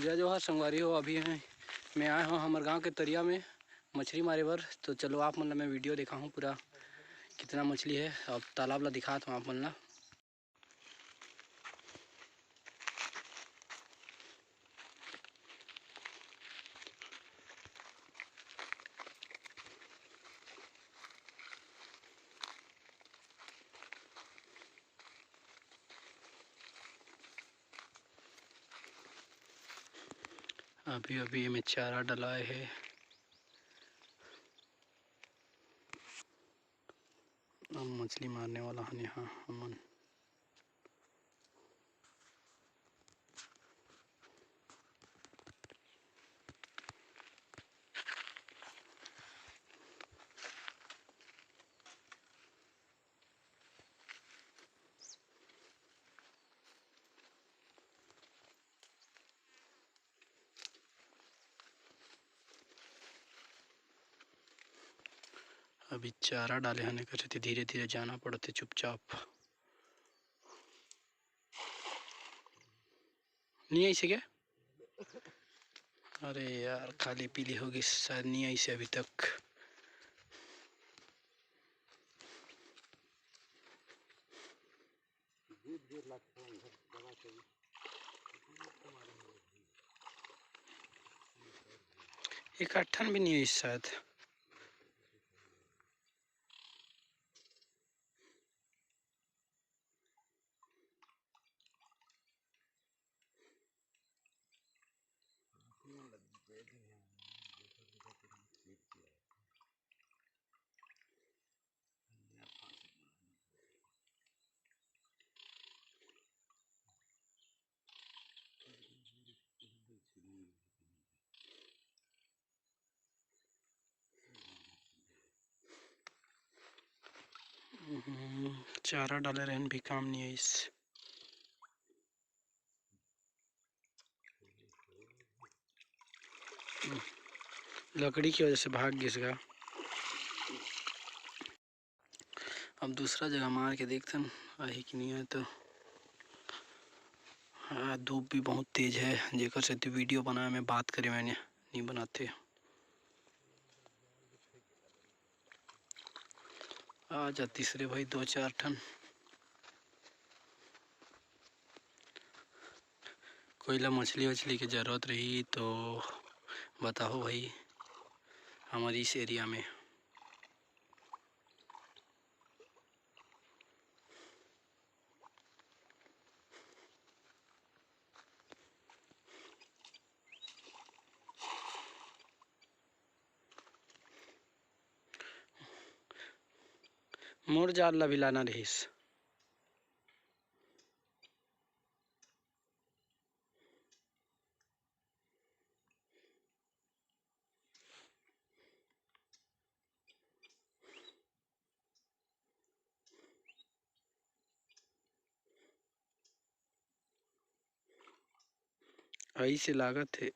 जय जोहार संगवारी हो। अभी मैं आया हूँ हमारे गांव के तरिया में मछली मारे बर। तो चलो आप मतलब मैं वीडियो देखा हूँ पूरा कितना मछली है। अब तालाब ला दिखाता हूँ आप मन ला। अभी अभी में चारा डलाए है। अब मछली मारने वाला है यहाँ हमन। अभी चारा डाले हने करे धीरे धीरे जाना पड़ते चुपचाप। नहीं ऐसे क्या? अरे यार खाली पीली होगी शायद, नहीं ऐसे अभी तक। एक अट्ठन भी नहीं है शायद। चारा डाले रहन भी काम नहीं है इस। लकड़ी की वजह से भाग गया इसका। अब दूसरा जगह मार के देखते हैं आई कि नहीं है। तो हाँ, धूप भी बहुत तेज है जेकर से तो वीडियो बनाया मैं बात करे मैंने नहीं बनाते। आ जा तीसरे भाई 2-4 टन। कोयला मछली वछली की ज़रूरत रही तो बताओ भाई हमारी इस एरिया में। मोर जाल ला भी लाना रहीस। ऐसे लागत है।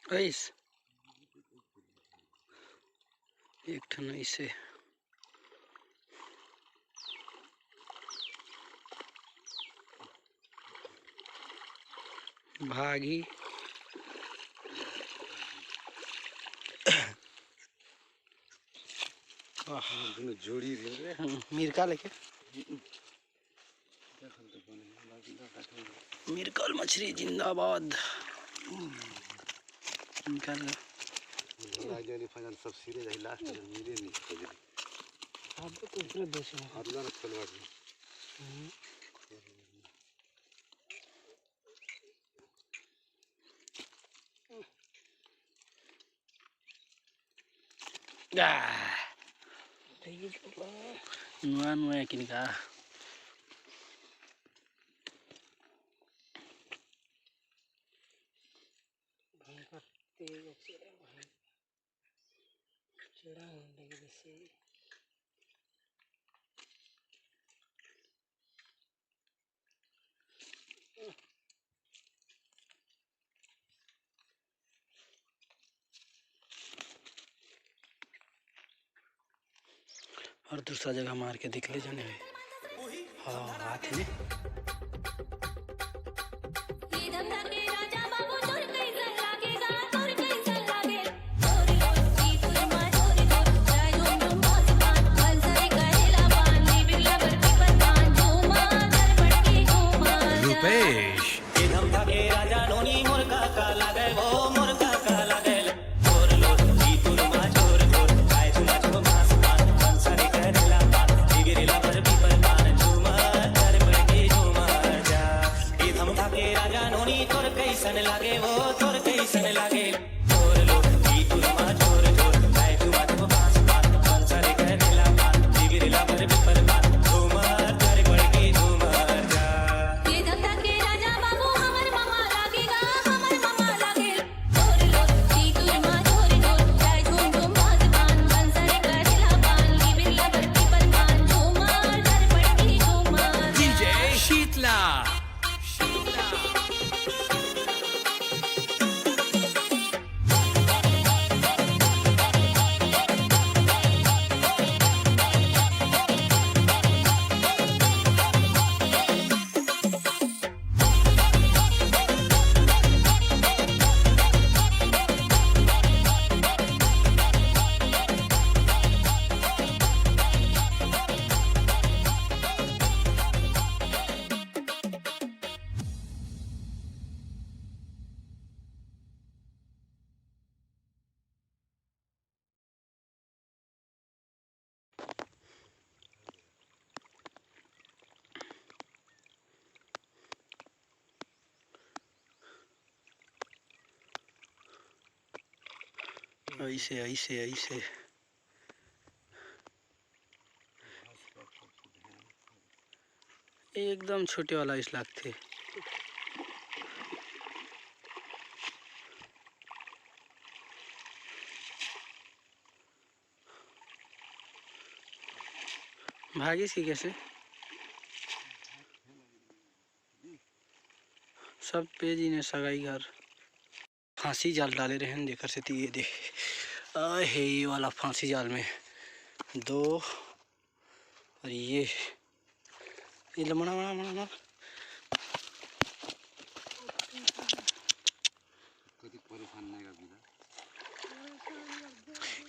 ऐस एक ठन ऐसे भागी जोड़ी मिर्का लेके मिर्कल मछली जिंदाबाद। निकाल सब सिरे रही लास्ट में मिले नहीं खोजली। अब तो दूसरे देश में अल्लाह ने खोलवा दी। नुआ नुआ किनका तेज चेड़ा होने लगे जैसे और दूसरा जगह मार के दिख ले जाने में। हाँ हाथ है रुपेश कैसन लागे वो तोर कैसन लागे तोर लो ई तुरमा छोर छोर आए तू बात को पास पास संसारे कहला बात जिगिरला पर पर बात झूमर कर पड़ के झूमर जा ये धमधा के राजा बाबू हमर मामा लागेगा हमर मामा लागे तोर लो ई तुरमा छोर छोर आए झूम झूम बात पान संसारे कहला बात जिगिरला पर बात झूमर कर पड़ के झूमर डीजे शीतला ऐसे ऐसे ऐसे एकदम छोटे वाला इस लाख थे। भागी सी कैसे सब पे जी ने सगाई घर फांसी जाल डाले रहे हैं देकर से ये देख है ये वाला फांसी जाल में दो और ये लमड़ा मड़ा मड़ा मड़ा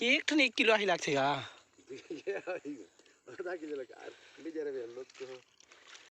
एक ठन 1 किलो ही लागते का